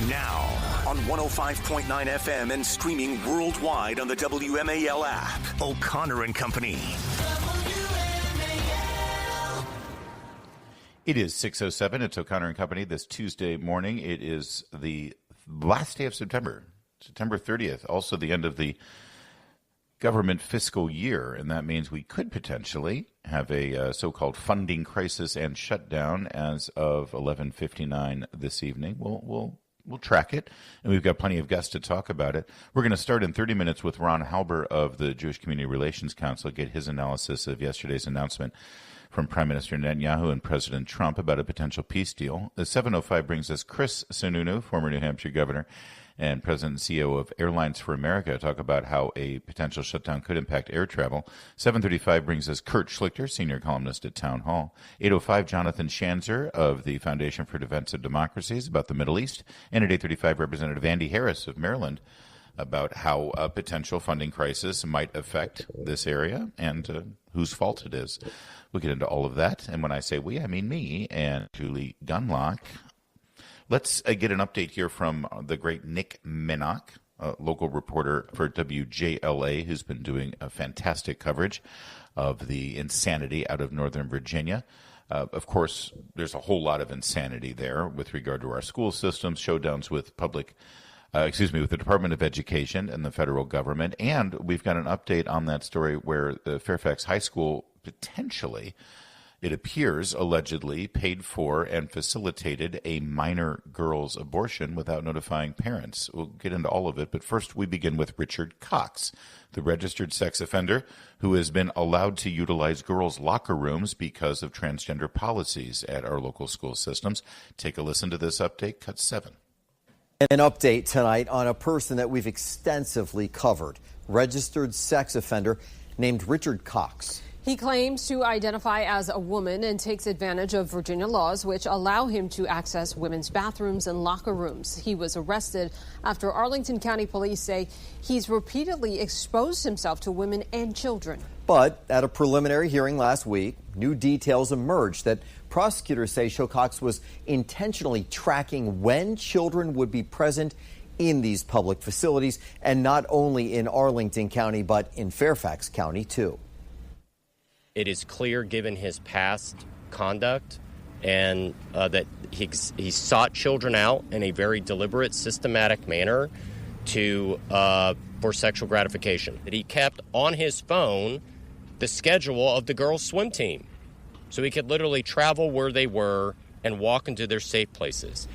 Now, on 105.9 FM and streaming worldwide on the WMAL app, O'Connor and Company. It is 6:07. It's O'Connor and Company this Tuesday morning. It is the last day of September 30th, also the end of the government fiscal year, and that means we could potentially have a so-called funding crisis and shutdown as of 11:59 this evening. We'll track it, and we've got plenty of guests to talk about it. We're going to start in 30 minutes with Ron Halber of the Jewish Community Relations Council, get his analysis of yesterday's announcement from Prime Minister Netanyahu and President Trump about a potential peace deal. The 7:05 brings us Chris Sununu, former New Hampshire governor and president and CEO of Airlines for America, talk about how a potential shutdown could impact air travel. 7:35 brings us Kurt Schlichter, senior columnist at Town Hall. 8:05, Jonathan Schanzer of the Foundation for Defense of Democracies about the Middle East. And at 8:35, Representative Andy Harris of Maryland about how a potential funding crisis might affect this area and whose fault it is. We'll get into all of that. And when I say we, I mean me and Julie Gunlock. Let's get an update here from the great Nick Minnock, a local reporter for WJLA, who's been doing a fantastic coverage of the insanity out of Northern Virginia. Of course, there's a whole lot of insanity there with regard to our school systems, showdowns with with the Department of Education and the federal government. And we've got an update on that story where the Fairfax High School potentially, it appears, allegedly paid for and facilitated a minor girl's abortion without notifying parents. We'll get into all of it, but first we begin with Richard Cox, the registered sex offender who has been allowed to utilize girls' locker rooms because of transgender policies at our local school systems. Take a listen to this update, cut 7. An update tonight on a person that we've extensively covered, registered sex offender named Richard Cox. He claims to identify as a woman and takes advantage of Virginia laws which allow him to access women's bathrooms and locker rooms. He was arrested after Arlington County police say he's repeatedly exposed himself to women and children. But at a preliminary hearing last week, new details emerged that prosecutors say Cox was intentionally tracking when children would be present in these public facilities, and not only in Arlington County, but in Fairfax County, too. It is clear, given his past conduct, and that he sought children out in a very deliberate, systematic manner for sexual gratification. That he kept on his phone the schedule of the girls' swim team, so he could literally travel where they were and walk into their safe places.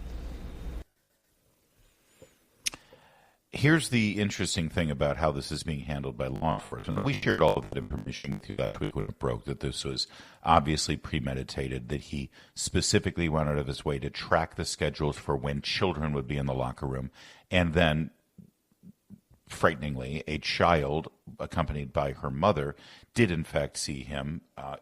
Here's the interesting thing about how this is being handled by law enforcement. We shared all of that information with you last week when it broke, that this was obviously premeditated, that he specifically went out of his way to track the schedules for when children would be in the locker room. And then, frighteningly, a child accompanied by her mother did in fact see him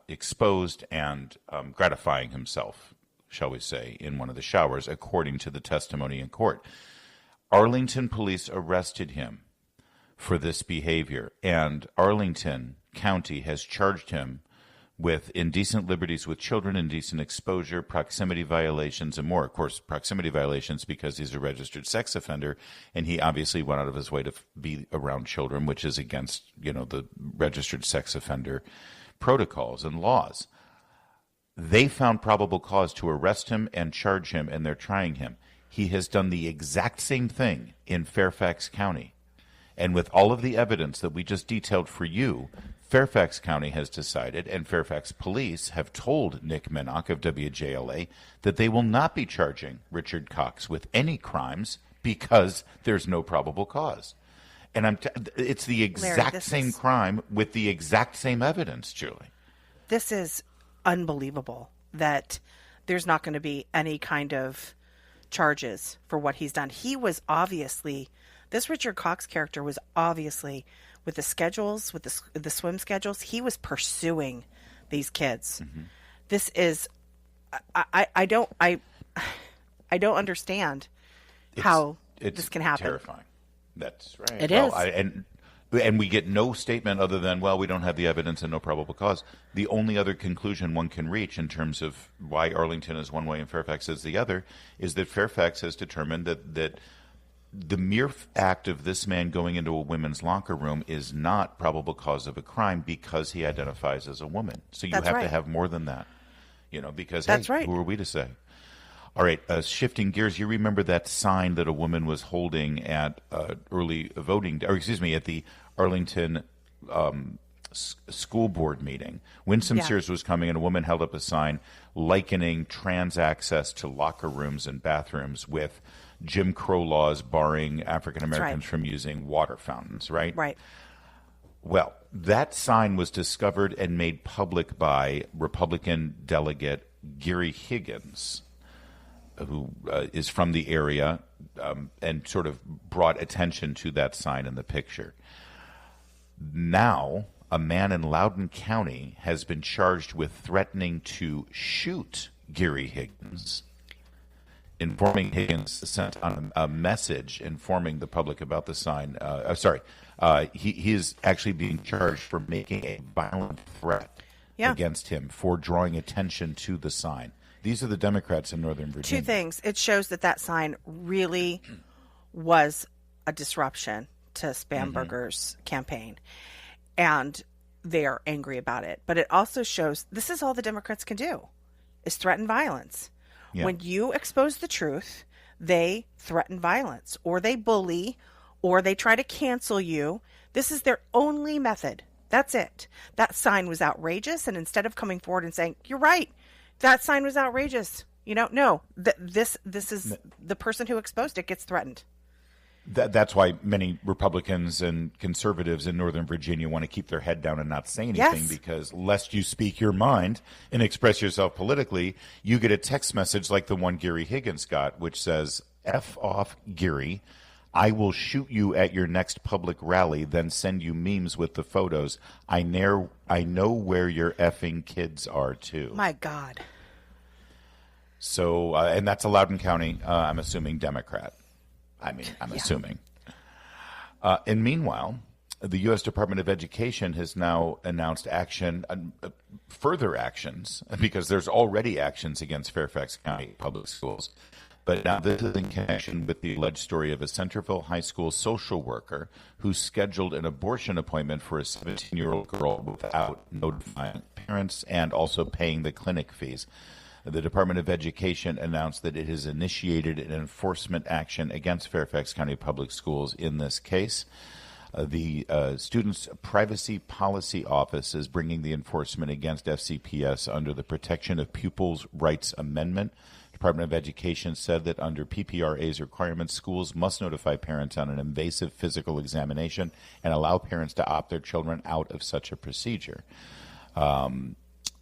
exposed and gratifying himself, shall we say, in one of the showers, according to the testimony in court. Arlington police arrested him for this behavior, and Arlington County has charged him with indecent liberties with children, indecent exposure, proximity violations, and more. Of course, proximity violations because he's a registered sex offender, and he obviously went out of his way to be around children, which is against, the registered sex offender protocols and laws. They found probable cause to arrest him and charge him, and they're trying him. He has done the exact same thing in Fairfax County. And with all of the evidence that we just detailed for you, Fairfax County has decided, and Fairfax police have told Nick Minnock of WJLA, that they will not be charging Richard Cox with any crimes because there's no probable cause. And it's the exact same crime with the exact same evidence, Julie. This is unbelievable that there's not going to be any kind of charges for what he's done. This Richard Cox character was obviously, with the schedules, with the swim schedules, he was pursuing these kids. Mm-hmm. This is, I don't understand how this can happen. Terrifying. That's right. It is. And And we get no statement other than, well, we don't have the evidence and no probable cause. The only other conclusion one can reach in terms of why Arlington is one way and Fairfax is the other is that Fairfax has determined that the mere act of this man going into a women's locker room is not probable cause of a crime because he identifies as a woman. So you have to have more than that, because, who are we to say? All right, shifting gears, you remember that sign that a woman was holding at early voting, at the Arlington school board meeting. Winsome Sears was coming, and a woman held up a sign likening trans access to locker rooms and bathrooms with Jim Crow laws barring African Americans from using water fountains, right? Right. Well, that sign was discovered and made public by Republican delegate Gary Higgins, who is from the area, and sort of brought attention to that sign in the picture. Now, a man in Loudoun County has been charged with threatening to shoot Gary Higgins. Informing Higgins sent on a message informing the public about the sign. He is actually being charged for making a violent threat against him for drawing attention to the sign. These are the Democrats in Northern Virginia. Two things. It shows that sign really was a disruption to Spamberger's campaign, and they are angry about it. But it also shows this is all the Democrats can do, is threaten violence. Yeah. When you expose the truth, they threaten violence, or they bully, or they try to cancel you. This is their only method. That's it. That sign was outrageous, and instead of coming forward and saying, you're right, that sign was outrageous, this is the person who exposed it gets threatened. That's why many Republicans and conservatives in Northern Virginia want to keep their head down and not say anything, because lest you speak your mind and express yourself politically, you get a text message like the one Gary Higgins got, which says, F off, Gary. I will shoot you at your next public rally, then send you memes with the photos. I know where your effing kids are, too. My God. So, and that's a Loudoun County, I'm assuming, Democrat. I'm assuming. And meanwhile, the U.S. Department of Education has now announced further actions, because there's already actions against Fairfax County Public Schools. But now this is in connection with the alleged story of a Centerville High School social worker who scheduled an abortion appointment for a 17-year-old girl without notifying parents and also paying the clinic fees. The Department of Education announced that it has initiated an enforcement action against Fairfax County Public Schools in this case. The Students' Privacy Policy Office is bringing the enforcement against FCPS under the Protection of Pupils' Rights Amendment. Department of Education said that under PPRA's requirements, schools must notify parents on an invasive physical examination and allow parents to opt their children out of such a procedure.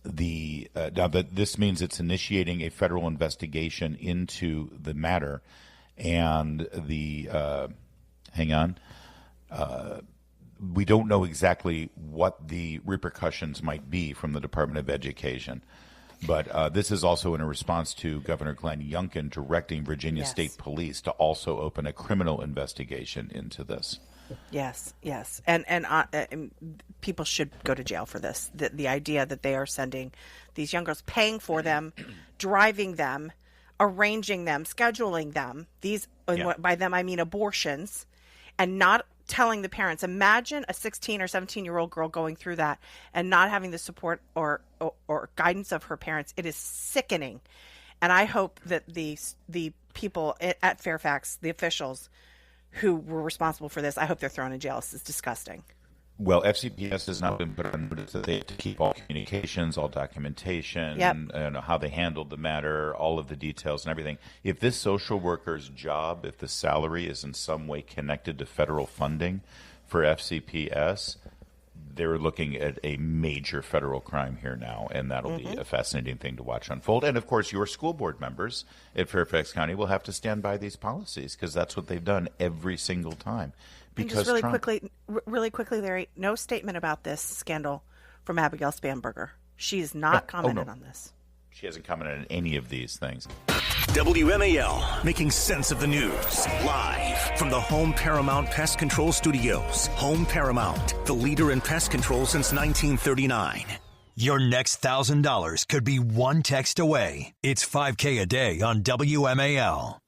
This means it's initiating a federal investigation into the matter, and we don't know exactly what the repercussions might be from the Department of Education. But this is also in a response to Governor Glenn Youngkin directing Virginia State Police to also open a criminal investigation into this. Yes. And people should go to jail for this. The idea that they are sending these young girls, paying for them, driving them, arranging them, scheduling them, by them I mean abortions, and not telling the parents. Imagine a 16 or 17-year-old girl going through that and not having the support or guidance of her parents. It is sickening. And I hope that the people at Fairfax, the officials who were responsible for this, I hope they're thrown in jail. This is disgusting. Well, FCPS has now been put on notice that they have to keep all communications, all documentation, and how they handled the matter, all of the details and everything. If this social worker's job, if the salary is in some way connected to federal funding for FCPS, they're looking at a major federal crime here now, and that'll be a fascinating thing to watch unfold. And, of course, your school board members at Fairfax County will have to stand by these policies because that's what they've done every single time. Because and just really quickly, Larry, no statement about this scandal from Abigail Spamberger. She has not commented on this. She hasn't commented on any of these things. WMAL, making sense of the news. Live from the Home Paramount Pest Control Studios. Home Paramount, the leader in pest control since 1939. Your next $1,000 could be one text away. It's 5K a day on WMAL.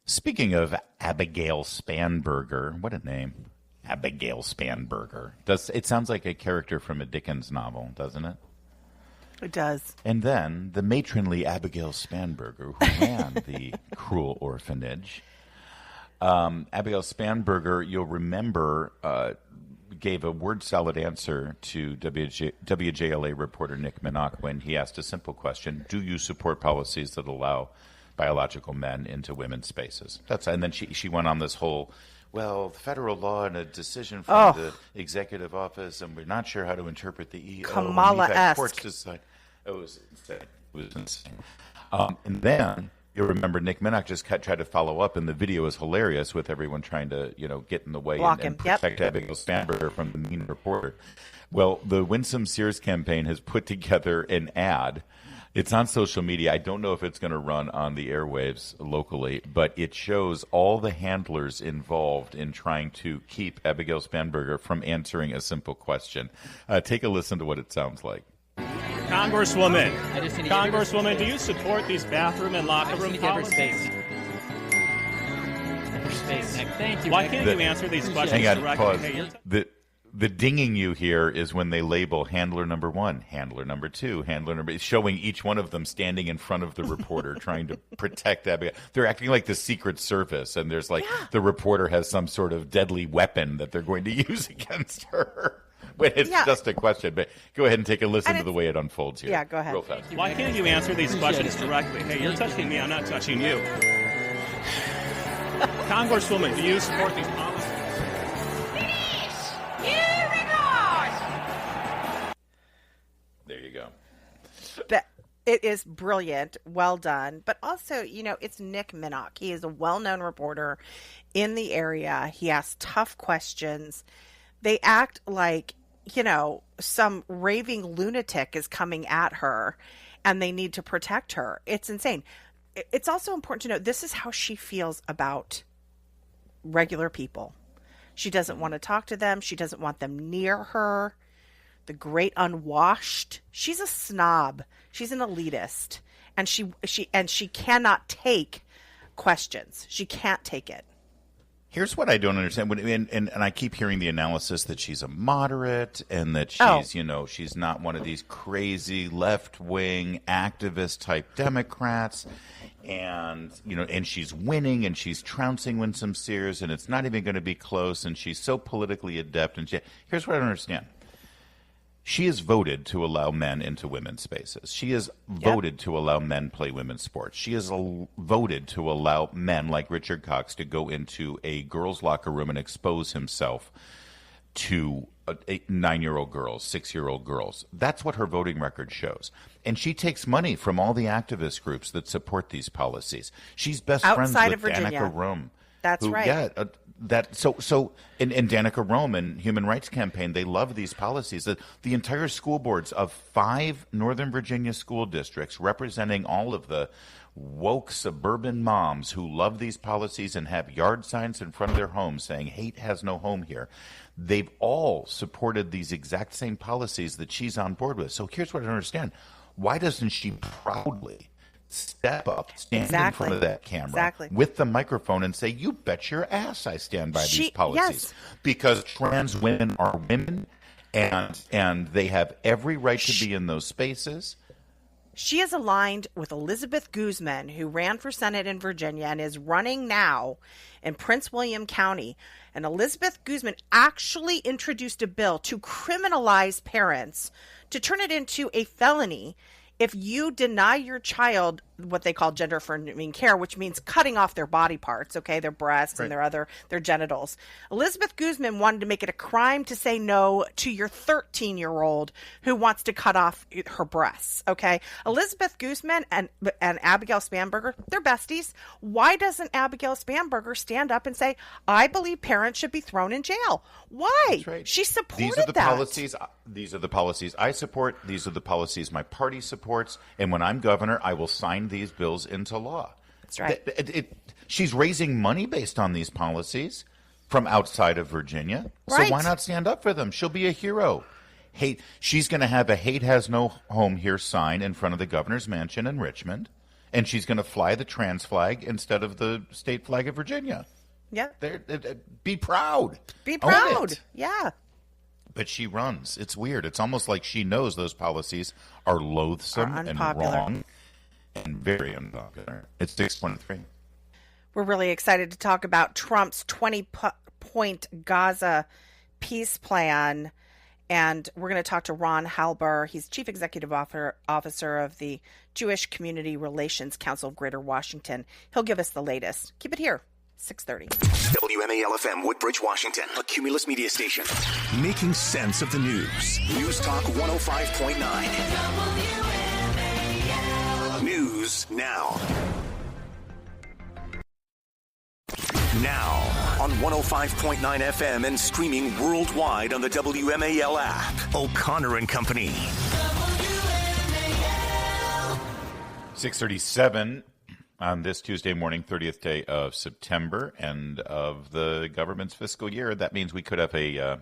Speaking of Abigail Spanberger, what a name. Abigail Spanberger. It sounds like a character from a Dickens novel, doesn't it? It does. And then the matronly Abigail Spanberger, who ran the cruel orphanage. Abigail Spanberger, you'll remember, gave a word-salad answer to WJLA reporter Nick Minnock when he asked a simple question: do you support policies that allow biological men into women's spaces? And then she went on this whole, well, federal law and a decision from the executive office, and we're not sure how to interpret the EO. Kamala-esque. It was insane. And then you remember Nick Minnock just tried to follow up, and the video is hilarious with everyone trying to get in the way and protect Abigail Spanberger from the mean reporter. Well, the Winsome Sears campaign has put together an ad. It's on social media. I don't know if it's going to run on the airwaves locally, but it shows all the handlers involved in trying to keep Abigail Spanberger from answering a simple question. Take a listen to what it sounds like. Congresswoman, do you support these bathroom and locker room policies? Thank you. Why can't you answer these questions directly? Pause. The dinging you hear is when they label handler number 1, handler number 2, handler number, showing each one of them standing in front of the reporter trying to protect Abigail. They're acting like the Secret Service, and there's the reporter has some sort of deadly weapon that they're going to use against her. But it's just a question. But go ahead and take a listen to the way it unfolds here. Yeah, go ahead. Real fast. Why can't you answer these questions directly? Hey, you're touching me. I'm not touching you. Congresswoman, do you support these policies? There you go. It is brilliant. Well done. But also, it's Nick Minnock. He is a well-known reporter in the area. He asks tough questions. They act like, some raving lunatic is coming at her and they need to protect her. It's insane. It's also important to note this is how she feels about regular people. She doesn't want to talk to them. She doesn't want them near her. The great unwashed. She's a snob. She's an elitist. And she cannot take questions. She can't take it. Here's what I don't understand. And I keep hearing the analysis that she's a moderate and that she's, she's not one of these crazy left-wing activist-type Democrats. And, and she's winning and she's trouncing Winsome Sears and it's not even going to be close. And she's so politically adept. And here's what I don't understand. She has voted to allow men into women's spaces. She has voted to allow men play women's sports. She has voted to allow men like Richard Cox to go into a girls' locker room and expose himself to 9-year-old girls, 6-year-old girls. That's what her voting record shows. And she takes money from all the activist groups that support these policies. She's best friends with Danica Rome. That's right. Yeah, and Danica Rome and Human Rights Campaign, they love these policies. The entire school boards of 5 Northern Virginia school districts, representing all of the woke suburban moms who love these policies and have yard signs in front of their homes saying hate has no home here, they've all supported these exact same policies that she's on board with. So here's what I don't understand. Why doesn't she proudly step up, stand in front of that camera with the microphone and say, you bet your ass I stand by these policies? Because trans women are women and they have every right to be in those spaces. She is aligned with Elizabeth Guzman, who ran for Senate in Virginia and is running now in Prince William County. And Elizabeth Guzman actually introduced a bill to criminalize parents, to turn it into a felony if you deny your child what they call gender affirming care, which means cutting off their body parts, their breasts and their genitals. Elizabeth Guzman wanted to make it a crime to say no to your 13-year-old who wants to cut off her breasts. Elizabeth Guzman and Abigail Spanberger, they're besties. Why doesn't Abigail Spanberger stand up and say, I believe parents should be thrown in jail? Why? That's right. She supported These are the that. policies. These are the policies I support. These are the policies my party supports. And when I'm governor, I will sign sign these bills into law. That's right. She's raising money based on these policies from outside of Virginia. Right. So why not stand up for them? She'll be a hero. She's going to have a "Hate Has No Home Here" sign in front of the governor's mansion in Richmond, and she's going to fly the trans flag instead of the state flag of Virginia. Yeah. Be proud. Be Own proud. it. Yeah. But she runs. It's weird. It's almost like she knows those policies are loathsome and wrong and very unpopular. It's 623. We're really excited to talk about Trump's 20-point Gaza peace plan. And we're going to talk to Ron Halber. He's Chief Executive Officer of the Jewish Community Relations Council of Greater Washington. He'll give us the latest. Keep it here. 6:30. WMAL FM, Woodbridge, Washington, a Cumulus media station. Making sense of the news. News Talk 105.9. News now. Now on 105.9 FM and streaming worldwide on the WMAL app. O'Connor and Company. 6:37 on this Tuesday morning, 30th day of September, and of the government's fiscal year. That means we could have a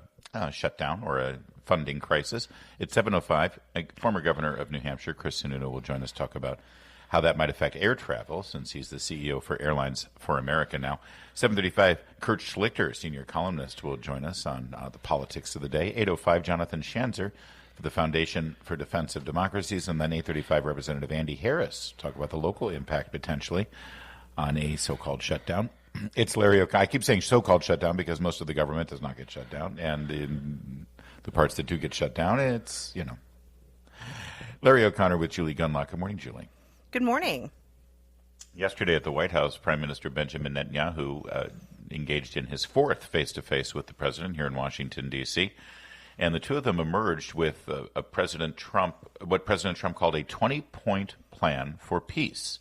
shutdown or a funding crisis. It's 7:05. Former governor of New Hampshire, Chris Sununu, will join us to talk about how that might affect air travel, since he's the CEO for Airlines for America now. 7:35, Kurt Schlichter, senior columnist, will join us on the politics of the day. 8:05, Jonathan Schanzer for the Foundation for Defense of Democracies. And then 8:35, Representative Andy Harris, talk about the local impact potentially on a so-called shutdown. It's Larry O'Connor. I keep saying so-called shutdown because most of the government does not get shut down. And in the parts that do get shut down, it's, Larry O'Connor with Julie Gunlock. Good morning, Julie. Good morning. Yesterday at the White House, Prime Minister Benjamin Netanyahu engaged in his fourth face-to-face with the president here in Washington, D.C., and the two of them emerged with what President Trump called a 20-point plan for peace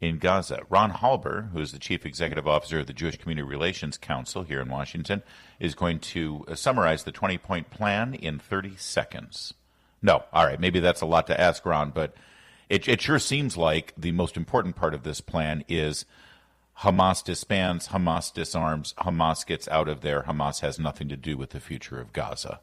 in Gaza. Ron Halber, who is the Chief Executive Officer of the Jewish Community Relations Council here in Washington, is going to summarize the 20-point plan in 30 seconds. No, all right, maybe that's a lot to ask, Ron, but it sure seems like the most important part of this plan is Hamas disbands, Hamas disarms, Hamas gets out of there. Hamas has nothing to do with the future of Gaza.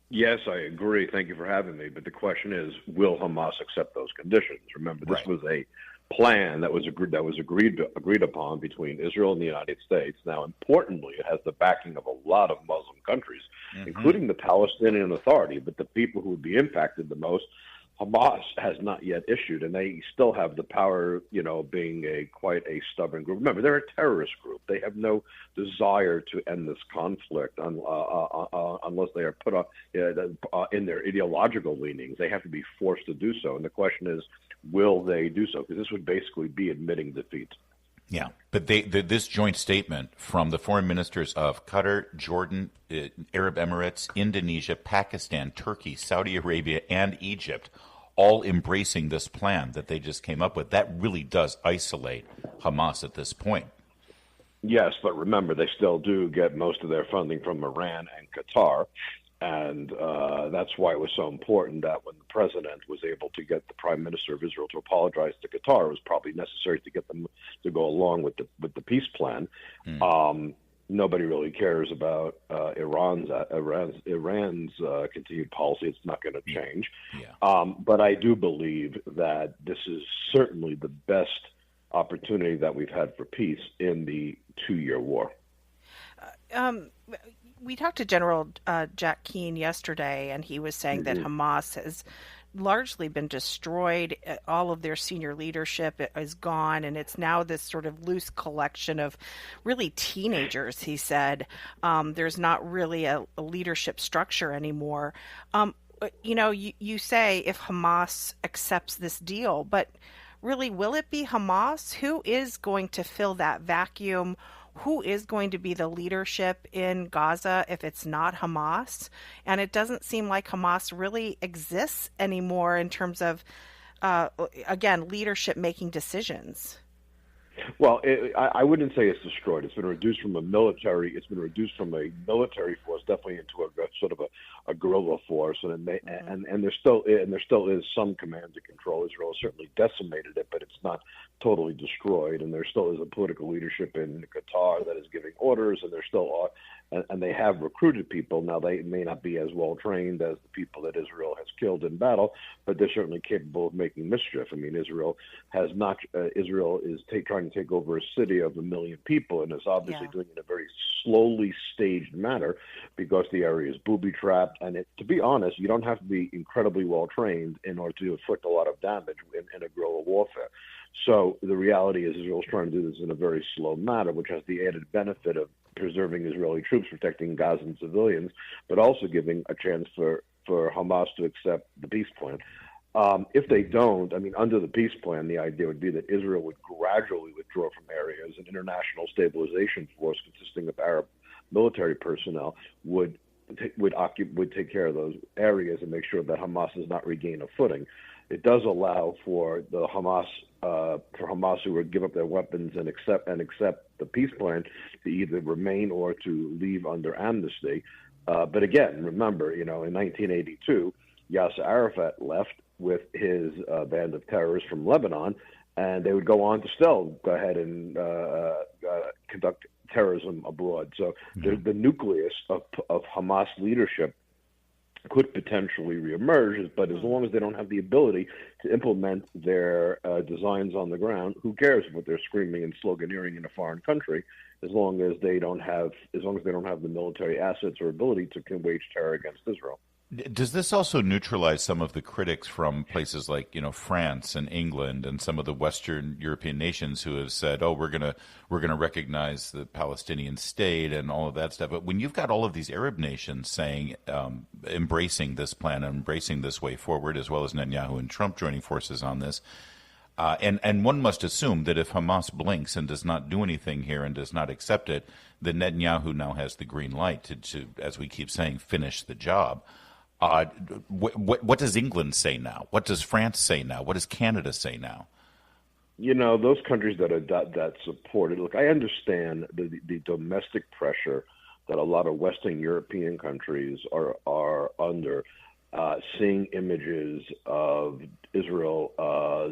Yes, I agree. Thank you for having me. But the question is, will Hamas accept those conditions? Remember, this was a plan that was agreed upon between Israel and the United States. Now, importantly, it has the backing of a lot of Muslim countries, including the Palestinian Authority. But the people who would be impacted the most, Hamas has not yet issued, and they still have the power, being quite a stubborn group. Remember, they're a terrorist group. They have no desire to end this conflict unless they are put up in their ideological leanings. They have to be forced to do so. And the question is, will they do so? Because this would basically be admitting defeat. Yeah, but this joint statement from the foreign ministers of Qatar, Jordan, Arab Emirates, Indonesia, Pakistan, Turkey, Saudi Arabia, and Egypt, all embracing this plan that they just came up with, that really does isolate Hamas at this point. Yes, but remember, they still do get most of their funding from Iran and Qatar. And that's why it was so important that when the president was able to get the prime minister of Israel to apologize to Qatar, it was probably necessary to get them to go along with the peace plan. Nobody really cares about Iran's continued policy. It's not going to change. But I do believe that this is certainly the best opportunity that we've had for peace in the 2-year war. We talked to General Jack Keane yesterday, and he was saying that Hamas has largely been destroyed. All of their senior leadership is gone, and it's now this sort of loose collection of really teenagers, he said. There's not really a leadership structure anymore. You say if Hamas accepts this deal, but really, will it be Hamas? Who is going to fill that vacuum? Who is going to be the leadership in Gaza if it's not Hamas? And it doesn't seem like Hamas really exists anymore in terms of, again, leadership making decisions. Well, I wouldn't say it's destroyed. It's been reduced from a military. It's been reduced from a military force, definitely into a sort of a guerrilla force, and there still is some command and control. Israel has certainly decimated it, but it's not totally destroyed. And there still is a political leadership in Qatar that is giving orders, and there still are. And they have recruited people. Now, they may not be as well trained as the people that Israel has killed in battle, but they're certainly capable of making mischief. I mean, Israel is trying to take over a city of 1 million people, and is obviously doing it in a very slowly staged manner because the area is booby-trapped. And to be honest, you don't have to be incredibly well trained in order to inflict a lot of damage in a guerrilla warfare. So the reality is Israel's trying to do this in a very slow manner, which has the added benefit of preserving Israeli troops, protecting Gazan civilians, but also giving a chance for Hamas to accept the peace plan. If they don't, I mean, under the peace plan, the idea would be that Israel would gradually withdraw from areas. An international stabilization force consisting of Arab military personnel would take care of those areas and make sure that Hamas does not regain a footing. It does allow for the Hamas who would give up their weapons and accept the peace plan to either remain or to leave under amnesty. But again, remember, in 1982, Yasser Arafat left with his band of terrorists from Lebanon, and they would go on to still go ahead and conduct terrorism abroad. So the nucleus of Hamas leadership could potentially reemerge, but as long as they don't have the ability to implement their designs on the ground, who cares what they're screaming and sloganeering in a foreign country? As long as they don't have the military assets or ability to wage terror against Israel. Does this also neutralize some of the critics from places like, France and England and some of the Western European nations who have said, "Oh, we're gonna recognize the Palestinian state" and all of that stuff? But when you've got all of these Arab nations saying, embracing this plan, embracing this way forward, as well as Netanyahu and Trump joining forces on this, and one must assume that if Hamas blinks and does not do anything here and does not accept it, then Netanyahu now has the green light to, as we keep saying, finish the job. What does England say now? What does France say now? What does Canada say now? Those countries that support it. Look, I understand the domestic pressure that a lot of Western European countries are under, seeing images of Israel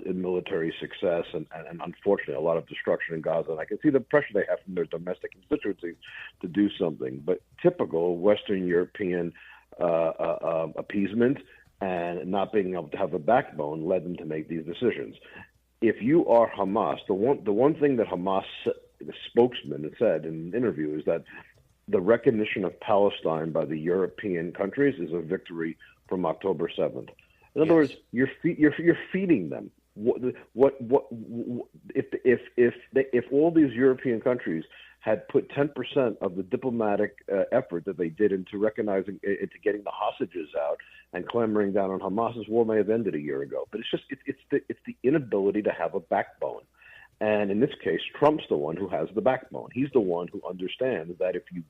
in military success and unfortunately a lot of destruction in Gaza. And I can see the pressure they have from their domestic constituencies to do something. But typical Western European appeasement and not being able to have a backbone led them to make these decisions. If you are Hamas, the one thing that Hamas, the spokesman, said in an interview is that the recognition of Palestine by the European countries is a victory from October 7th. In other words, you're feeding them. If all these European countries had put 10% of the diplomatic effort that they did into recognizing, into getting the hostages out and clambering down on Hamas, this war may have ended a year ago. But it's the inability to have a backbone. And in this case, Trump's the one who has the backbone. He's the one who understands that if you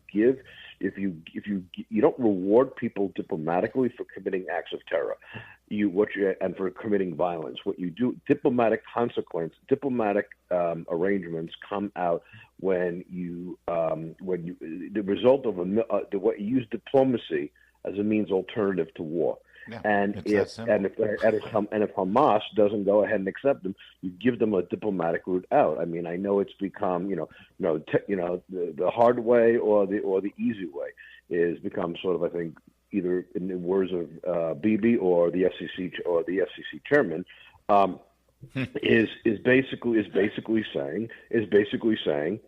don't reward people diplomatically for committing acts of terror, and for committing violence, what you do, diplomatic arrangements come out when you the result of what you use diplomacy as a means alternative to war. Yeah, and if Hamas doesn't go ahead and accept them, you give them a diplomatic route out. I mean, I know it's become the hard way or the easy way is become sort of, I think, either in the words of Bibi or the FCC chairman, is basically saying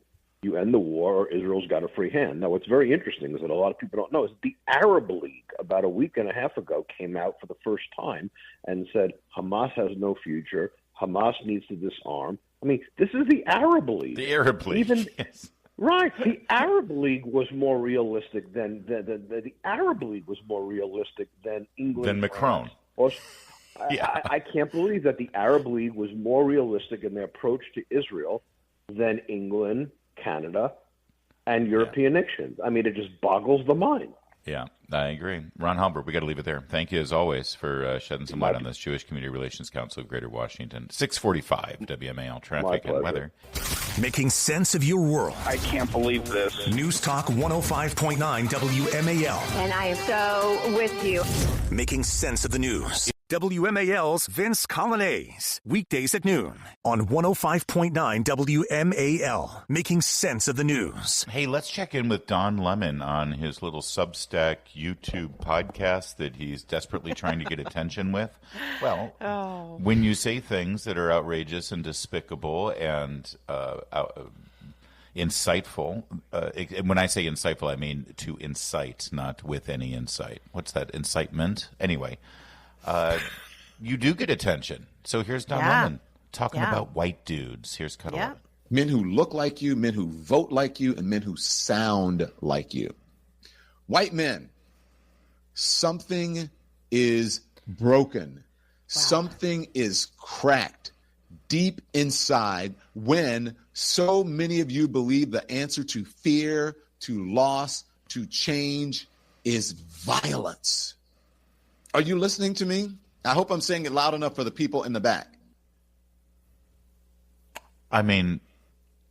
you end the war or Israel's got a free hand. Now, what's very interesting is that a lot of people don't know is the Arab League about a week and a half ago came out for the first time and said Hamas has no future. Hamas needs to disarm. I mean, this is the Arab League. The Arab League. Yes. Right. The Arab League was more realistic than the Arab League was more realistic than England. Than Macron. I can't believe that the Arab League was more realistic in their approach to Israel than England, Canada, and European nations. I mean, it just boggles the mind. Yeah, I agree. Ron Halber, we got to leave it there. Thank you, as always, for shedding some light on this. Jewish Community Relations Council of Greater Washington. 645 WMAL traffic and weather. Making sense of your world. I can't believe this. News Talk 105.9 WMAL. And I am so with you. Making sense of the news. WMAL's Vince Colonnese. Weekdays at noon on 105.9 WMAL. Making sense of the news. Hey, let's check in with Don Lemon on his little Substack YouTube podcast that he's desperately trying to get attention with. Well, when you say things that are outrageous and despicable and insightful, when I say insightful, I mean to incite, not with any insight. What's that, incitement? Anyway. You do get attention. So here's Don Lemon talking about white dudes. Here's Cuddle. Yeah. Men who look like you, men who vote like you, and men who sound like you. White men, something is broken. Wow. Something is cracked deep inside when so many of you believe the answer to fear, to loss, to change is violence. Are you listening to me? I hope I'm saying it loud enough for the people in the back. I mean,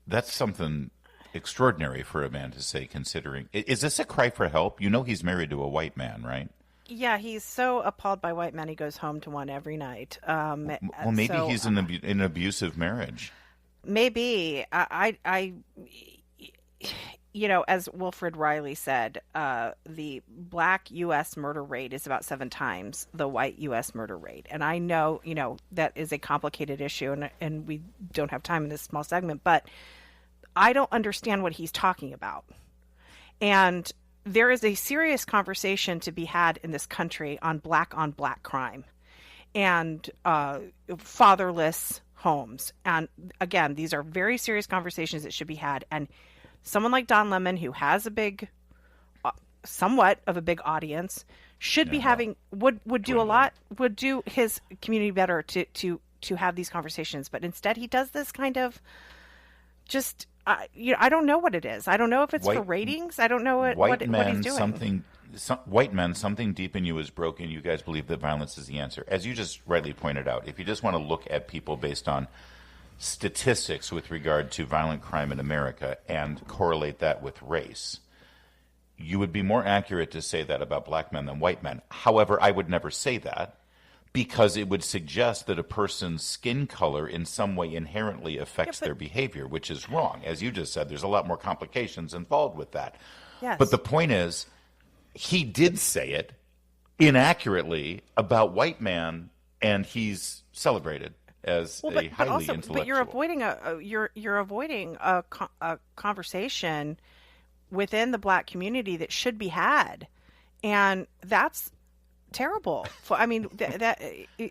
that's something extraordinary for a man to say, considering. Is this a cry for help? You know he's married to a white man, right? Yeah, he's so appalled by white men, he goes home to one every night. Well, maybe he's in an abusive marriage. Maybe. I you know, as Wilfred Riley said, the black U.S. murder rate is about 7 times the white U.S. murder rate. And I know, you know, that is a complicated issue, and we don't have time in this small segment, but I don't understand what he's talking about. And there is a serious conversation to be had in this country on black crime and fatherless homes. And again, these are very serious conversations that should be had. And someone like Don Lemon, who has a big, somewhat of a big audience, should be having would do his community better to have these conversations. But instead, he does this kind of just. I don't know what it is. I don't know if it's for ratings. I don't know what he's doing. White men, something deep in you is broken. You guys believe that violence is the answer. As you just rightly pointed out, if you just want to look at people based on statistics with regard to violent crime in America and correlate that with race, you would be more accurate to say that about black men than white men. However, I would never say that because it would suggest that a person's skin color in some way inherently affects their behavior, which is wrong. As you just said, there's a lot more complications involved with that. Yes. But the point is, he did say it inaccurately about white man, and he's celebrated as a highly intellectual. But you're avoiding a conversation within the black community that should be had, and that's terrible. I mean,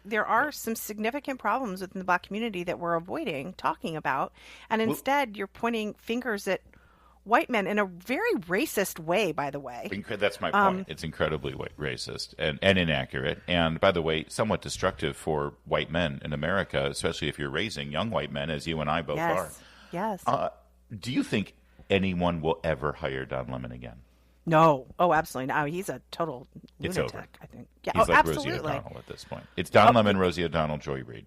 there are some significant problems within the black community that we're avoiding talking about, and instead you're pointing fingers at white men in a very racist way, by the way. That's my point. It's incredibly racist and inaccurate. And, by the way, somewhat destructive for white men in America, especially if you're raising young white men, as you and I both are. Yes. Do you think anyone will ever hire Don Lemon again? No. Oh, absolutely not. He's a total lunatic, it's over. I think. Yeah. He's like absolutely. Rosie O'Donnell at this point. It's Don Lemon, Rosie O'Donnell, Joy Reid.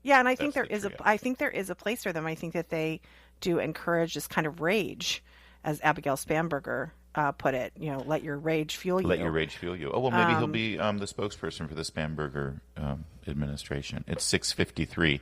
Yeah, and I think there is a place for them. I think that they do encourage this kind of rage, as Abigail Spanberger put it. You know, let your rage fuel you. Let your rage fuel you. Oh, well, maybe he'll be the spokesperson for the Spanberger administration. It's 6:53.